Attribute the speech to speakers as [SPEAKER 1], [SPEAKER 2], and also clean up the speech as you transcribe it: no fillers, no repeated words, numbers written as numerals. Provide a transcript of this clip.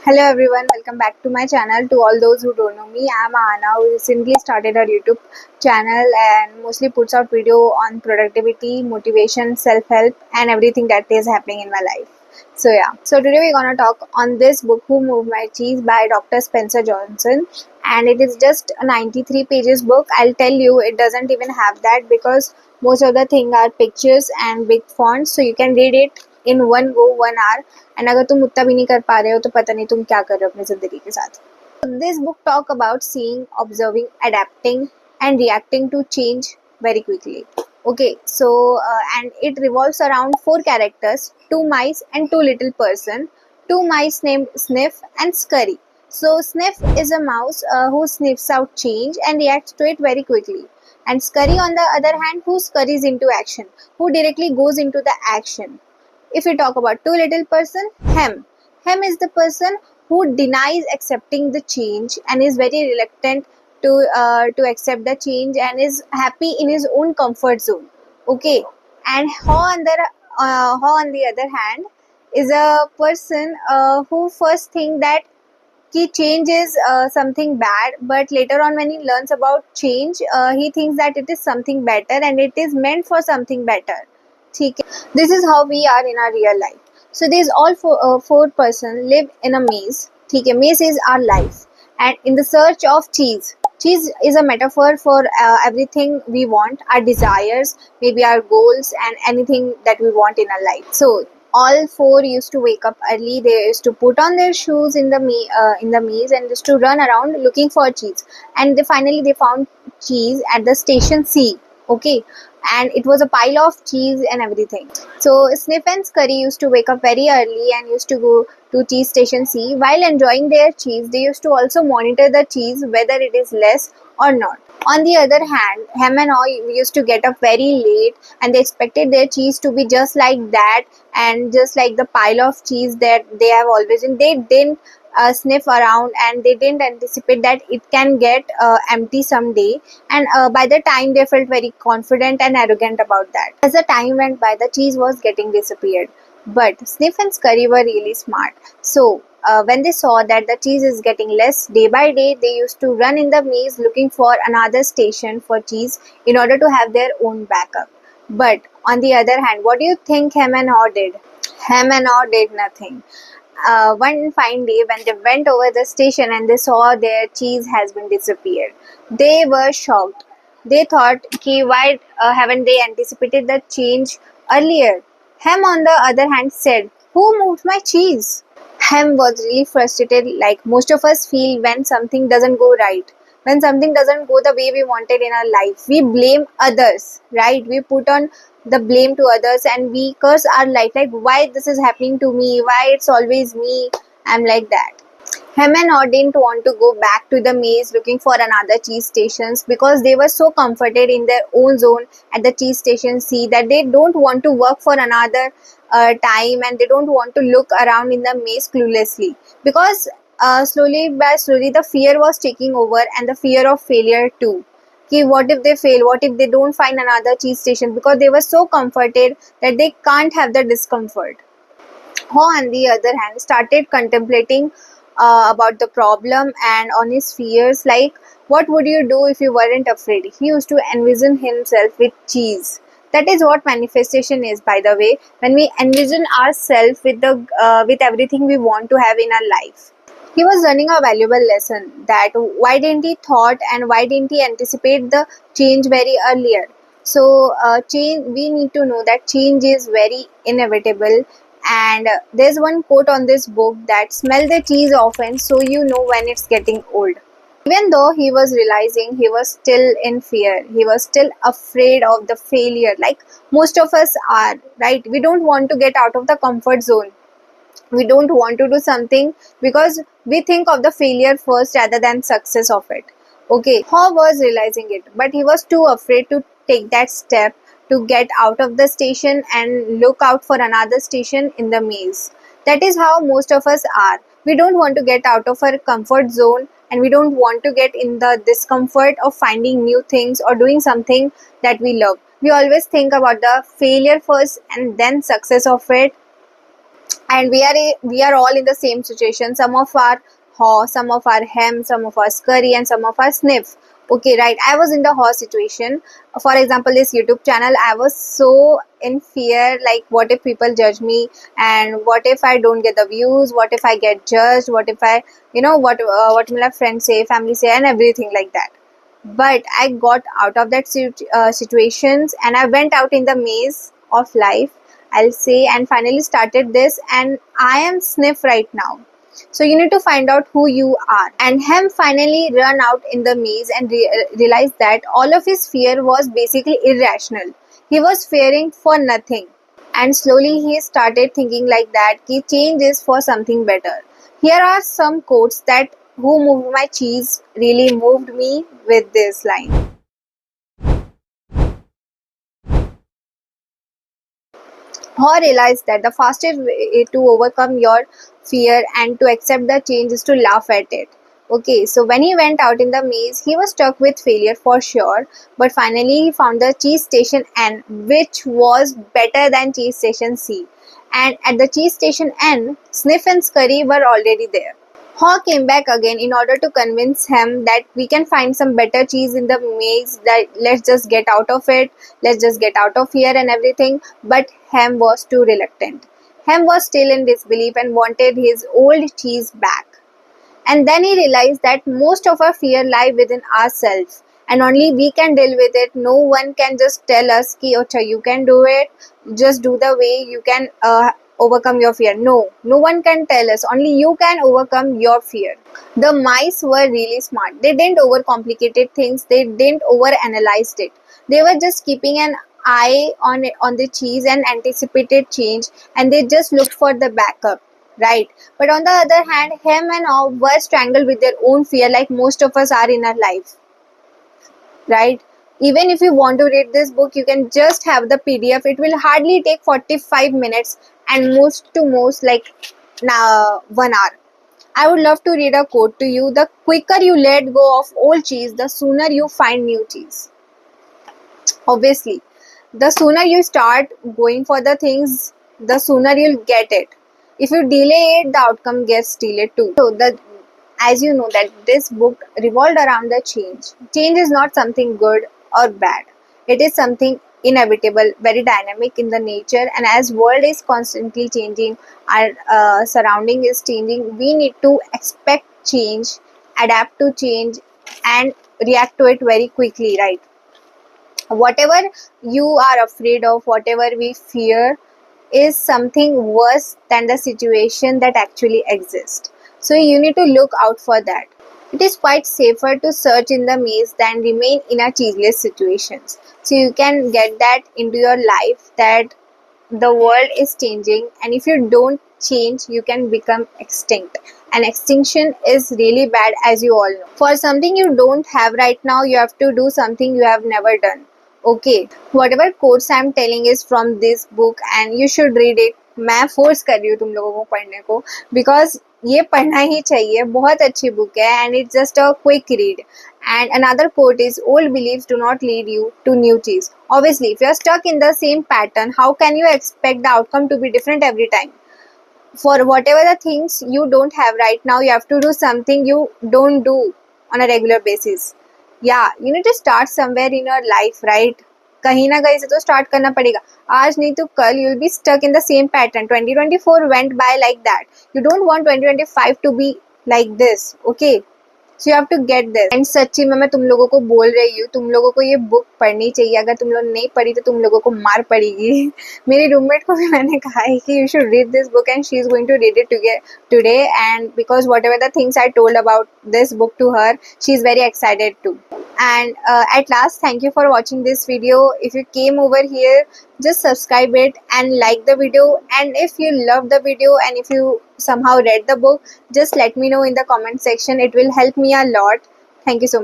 [SPEAKER 1] Hello everyone, welcome back to my channel. To all those who don't know me, I am Ahana who recently started a YouTube channel and mostly puts out video on productivity, motivation, self-help and everything that is happening in my life. So today we're gonna talk on this book Who Moved My Cheese by Dr. Spencer Johnson, and it is just a 93 pages book. I'll tell you it doesn't even have that because most of the thing are pictures and big fonts, so you can read it in one go 1 hour. And अगर तुम उतना भी नहीं कर पा रहे हो तो पता नहीं तुम क्या कर रहे हो अपनी जिंदगी के साथ. This book talk about seeing, observing, adapting and reacting to change very quickly. Okay, so and it revolves around 4 characters, 2 mice and 2 little person. 2 mice named Sniff and Scurry. So Sniff is a mouse who sniffs out change and reacts to it very quickly. And Scurry on the other hand, who scurries into action, who directly goes into the action. If we talk about 2 little person, Hem is the person who denies accepting the change and is very reluctant to accept the change and is happy in his own comfort zone. Okay, and Haw on the other hand is a person who first think that change is something bad, but later on when he learns about change, he thinks that it is something better and it is meant for something better. This is how we are in our real life. So these all four person live in a maze. Maze is our life, and in the search of cheese. Cheese is a metaphor for everything we want, our desires, maybe our goals, and anything that we want in our life. So all four used to wake up early. They used to put on their shoes in the maze and used to run around looking for cheese. And finally they found cheese at the station C. Okay, and it was a pile of cheese and everything. So Sniff and Scurry used to wake up very early and used to go to cheese station C. While enjoying their cheese, they used to also monitor the cheese whether it is less or not. On the other hand, Hem and Haw used to get up very late and they expected their cheese to be just like that and just like the pile of cheese that they have always in. They didn't sniff around and they didn't anticipate that it can get empty someday, and by the time they felt very confident and arrogant about that. As the time went by, the cheese was getting disappeared, but Sniff and Scurry were really smart. So when they saw that the cheese is getting less day by day, they used to run in the maze looking for another station for cheese in order to have their own backup. But on the other hand, what do you think Hem and Haw did? Hem and Haw did nothing. One fine day when they went over the station and they saw their cheese has been disappeared, they were shocked. They thought, why haven't they anticipated the change earlier? Hem on the other hand said, who moved my cheese? Hem was really frustrated, like most of us feel when something doesn't go right. When something doesn't go the way we wanted in our life, we blame others, right? We put on the blame to others and we curse our life, like why this is happening to me, why it's always me. I'm like that. Hem and Haw didn't want to go back to the maze looking for another cheese stations because they were so comforted in their own zone at the cheese station C that they don't want to work for another time, and they don't want to look around in the maze cluelessly because slowly by slowly the fear was taking over, and the fear of failure too. What if they fail? What if they don't find another cheese station? Because they were so comforted that they can't have the discomfort. Haw, on the other hand, started contemplating about the problem and on his fears, like what would you do if you weren't afraid? He used to envision himself with cheese. That is what manifestation is, by the way, when we envision ourselves with everything we want to have in our life. He was learning a valuable lesson, that why didn't he thought and why didn't he anticipate the change very earlier. So change, we need to know that change is very inevitable, and there's one quote on this book that smell the cheese often so you know when it's getting old. Even though he was realizing, he was still in fear, he was still afraid of the failure, like most of us are, right? We don't want to get out of the comfort zone. We don't want to do something because we think of the failure first rather than success of it. Okay, Haw was realizing it, but he was too afraid to take that step to get out of the station and look out for another station in the maze. That is how most of us are. We don't want to get out of our comfort zone and we don't want to get in the discomfort of finding new things or doing something that we love. We always think about the failure first and then success of it. and we are all in the same situation. Some of our haw, some of our hem, some of our scurry, and some of our sniff. Okay, right. I was in the haw situation. For example, this YouTube channel, I was so in fear, like what if people judge me, and what if I don't get the views, what if I get judged, what if I, what will my friends say, family say, and everything like that. But I got out of that situations, and I went out in the maze of life, I'll say, and finally started this, and I am sniff right now. So you need to find out who you are. And Hem finally ran out in the maze and realized that all of his fear was basically irrational. He was fearing for nothing. And slowly he started thinking like that, ki change is for something better. Here are some quotes that who moved my cheese really moved me with this line. Or realize that the fastest way to overcome your fear and to accept the change is to laugh at it. Okay, so when he went out in the maze, he was stuck with failure for sure, but finally he found the cheese station N, which was better than cheese station C. And at the cheese station N, Sniff and Scurry were already there. Haw came back again in order to convince him that we can find some better cheese in the maze, that let's just get out of it, let's just get out of here and everything. But Ham was too reluctant. Ham was still in disbelief and wanted his old cheese back. And then he realized that most of our fear lie within ourselves, and only we can deal with it. No one can just tell us ki ocha you can do it, just do the way you can overcome your fear. No one can tell us, only you can overcome your fear. The mice were really smart. They didn't overcomplicate things, they didn't overanalyze it. They were just keeping an eye on the cheese and anticipated change, and they just looked for the backup, right? But on the other hand, him and all were strangled with their own fear, like most of us are in our life, right? Even if you want to read this book, you can just have the PDF. It will hardly take 45 minutes, and most to most like now 1 hour. I would love to read a quote to you. The quicker you let go of old cheese, the sooner you find new cheese. Obviously, the sooner you start going for the things, the sooner you'll get it. If you delay it, the outcome gets delayed too. So as you know that this book revolved around the change. Change is not something good or bad. It is something inevitable, very dynamic in the nature, and as world is constantly changing, our surrounding is changing, we need to expect change, adapt to change, and react to it very quickly, right? Whatever you are afraid of, whatever we fear, is something worse than the situation that actually exists. So you need to look out for that. It is quite safer to search in the maze than remain in a cheeseless situations. So you can get that into your life, that the world is changing, and if you don't change, you can become extinct. And extinction is really bad, as you all know. For something you don't have right now, you have to do something you have never done. Okay, whatever quotes I'm telling is from this book, and you should read it. मैं force कर रही हूँ तुम लोगों को पढ़ने को, because ये पढ़ना ही चाहिए. बहुत अच्छी बुक है, and it's just a quick read. And another quote is, old beliefs do not lead you to new cheese. Obviously, if you're stuck in the same pattern, how can you expect the outcome to be different every time? For whatever the things you don't have right now, you have to do something you don't do on a regular basis. Yeah, you need to start somewhere in your life, right? कहीं ना कहीं से तो start करना पड़ेगा. आज नहीं तो कल you will be stuck in the same pattern. 2024 went by like that. You don't want 2025 to be like this, okay? So you have to get this. And सच्ची में मैं तुम लोगों को बोल रही हूँ, तुम लोगों को ये बुक पढ़नी चाहिए. अगर तुम लोग नहीं पढ़ी तो तुम लोगों को मार पड़ेगी. मेरी रूममेट को भी मैंने कहा है कि you should read this book, and she is going to read it today. And because whatever the things I told about this book to her, she is very excited too. And at last, thank you for watching this video. If you came over here, just subscribe it and like the video. And if you love the video, and if you somehow read the book, just let me know in the comment section. It will help me a lot. Thank you so much.